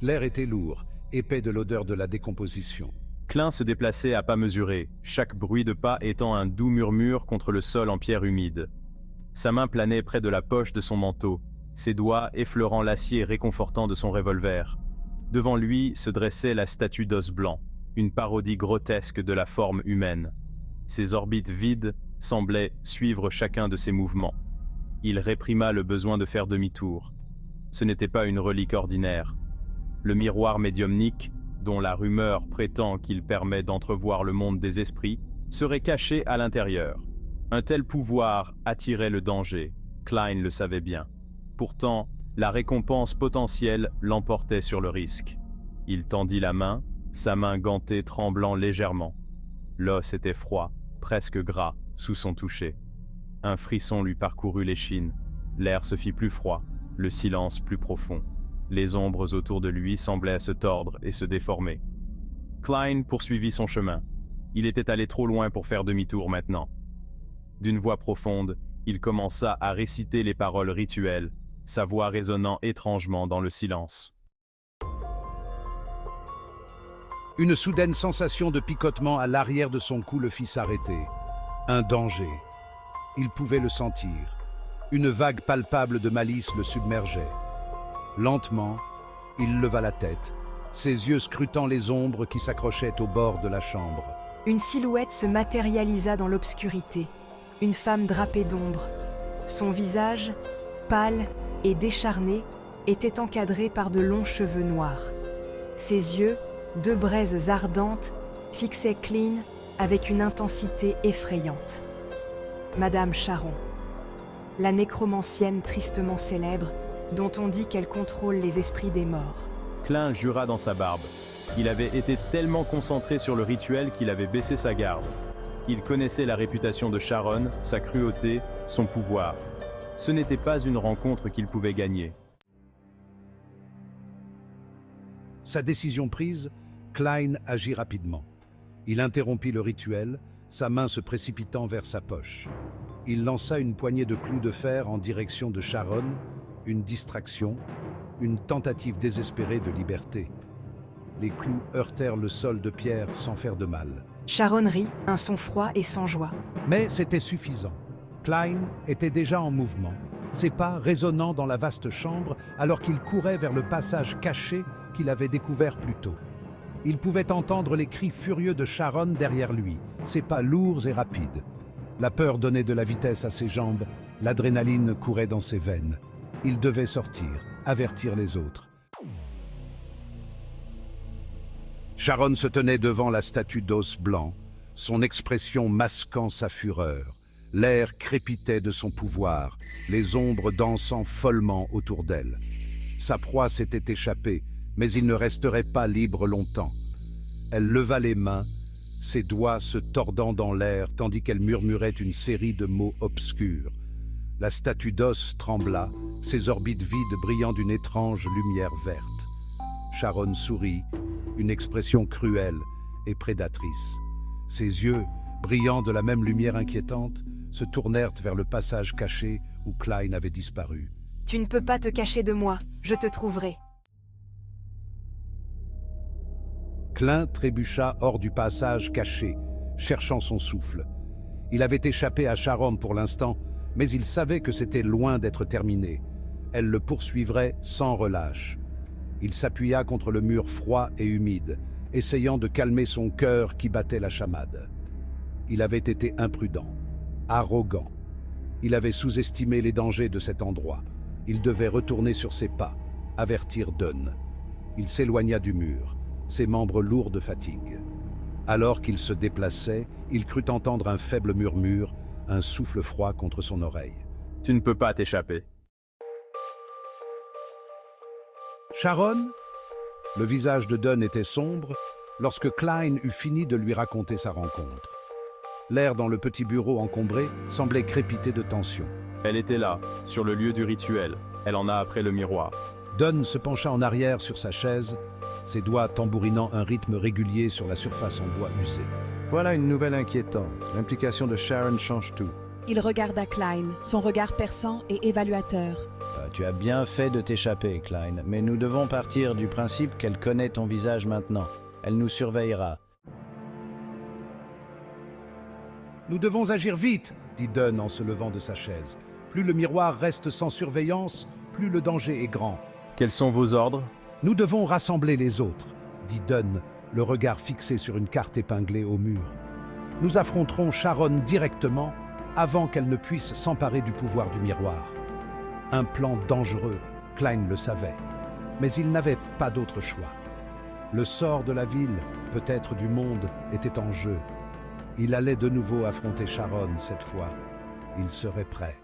L'air était lourd, épais de l'odeur de la décomposition. Klein se déplaçait à pas mesurés, chaque bruit de pas étant un doux murmure contre le sol en pierre humide. Sa main planait près de la poche de son manteau, ses doigts effleurant l'acier réconfortant de son revolver. Devant lui se dressait la statue d'os blanc, une parodie grotesque de la forme humaine. Ses orbites vides semblaient suivre chacun de ses mouvements. Il réprima le besoin de faire demi-tour. Ce n'était pas une relique ordinaire. Le miroir médiumnique, dont la rumeur prétend qu'il permet d'entrevoir le monde des esprits, serait caché à l'intérieur. Un tel pouvoir attirait le danger, Klein le savait bien. Pourtant, la récompense potentielle l'emportait sur le risque. Il tendit la main, sa main gantée tremblant légèrement. L'os était froid, presque gras, sous son toucher. Un frisson lui parcourut l'échine. L'air se fit plus froid, le silence plus profond. Les ombres autour de lui semblaient se tordre et se déformer. Klein poursuivit son chemin. Il était allé trop loin pour faire demi-tour maintenant. D'une voix profonde, il commença à réciter les paroles rituelles, sa voix résonnant étrangement dans le silence. Une soudaine sensation de picotement à l'arrière de son cou le fit s'arrêter. Un danger. Il pouvait le sentir. Une vague palpable de malice le submergeait. Lentement, il leva la tête, ses yeux scrutant les ombres qui s'accrochaient au bord de la chambre. Une silhouette se matérialisa dans l'obscurité. Une femme drapée d'ombre. Son visage, pâle et décharné, était encadré par de longs cheveux noirs. Ses yeux, deux braises ardentes, fixaient Klein avec une intensité effrayante. Madame Charon, la nécromancienne tristement célèbre, dont on dit qu'elle contrôle les esprits des morts. Klein jura dans sa barbe. Il avait été tellement concentré sur le rituel qu'il avait baissé sa garde. Il connaissait la réputation de Charon, sa cruauté, son pouvoir. Ce n'était pas une rencontre qu'il pouvait gagner. Sa décision prise, Klein agit rapidement. Il interrompit le rituel, sa main se précipitant vers sa poche. Il lança une poignée de clous de fer en direction de Charon, une distraction, une tentative désespérée de liberté. Les clous heurtèrent le sol de pierre sans faire de mal. Charon rit, un son froid et sans joie. Mais c'était suffisant. Klein était déjà en mouvement, ses pas résonnant dans la vaste chambre alors qu'il courait vers le passage caché qu'il avait découvert plus tôt. Il pouvait entendre les cris furieux de Charon derrière lui, ses pas lourds et rapides. La peur donnait de la vitesse à ses jambes, l'adrénaline courait dans ses veines. Il devait sortir, avertir les autres. Charon se tenait devant la statue d'os blanc, son expression masquant sa fureur. L'air crépitait de son pouvoir, les ombres dansant follement autour d'elle. Sa proie s'était échappée, mais il ne resterait pas libre longtemps. Elle leva les mains, ses doigts se tordant dans l'air tandis qu'elle murmurait une série de mots obscurs. La statue d'os trembla, ses orbites vides brillant d'une étrange lumière verte. Charon sourit, une expression cruelle et prédatrice. Ses yeux, brillant de la même lumière inquiétante, se tournèrent vers le passage caché où Klein avait disparu. « Tu ne peux pas te cacher de moi, je te trouverai. » Klein trébucha hors du passage caché, cherchant son souffle. Il avait échappé à Charon pour l'instant, mais il savait que c'était loin d'être terminé. Elle le poursuivrait sans relâche. Il s'appuya contre le mur froid et humide, essayant de calmer son cœur qui battait la chamade. Il avait été imprudent, arrogant. Il avait sous-estimé les dangers de cet endroit. Il devait retourner sur ses pas, avertir Dunn. Il s'éloigna du mur, ses membres lourds de fatigue. Alors qu'il se déplaçait, il crut entendre un faible murmure, un souffle froid contre son oreille. « Tu ne peux pas t'échapper. » Charon? Le visage de Dunn était sombre lorsque Klein eut fini de lui raconter sa rencontre. L'air dans le petit bureau encombré semblait crépiter de tension. Elle était là, sur le lieu du rituel. Elle en a après le miroir. Dunn se pencha en arrière sur sa chaise, ses doigts tambourinant un rythme régulier sur la surface en bois usé. Voilà une nouvelle inquiétante. L'implication de Charon change tout. Il regarda Klein, son regard perçant et évaluateur. Tu as bien fait de t'échapper, Klein, mais nous devons partir du principe qu'elle connaît ton visage maintenant. Elle nous surveillera. Nous devons agir vite, dit Dunn en se levant de sa chaise. Plus le miroir reste sans surveillance, plus le danger est grand. Quels sont vos ordres? Nous devons rassembler les autres, dit Dunn, le regard fixé sur une carte épinglée au mur. Nous affronterons Sharon directement avant qu'elle ne puisse s'emparer du pouvoir du miroir. Un plan dangereux, Klein le savait, mais il n'avait pas d'autre choix. Le sort de la ville, peut-être du monde, était en jeu. Il allait de nouveau affronter Sharon cette fois. Il serait prêt.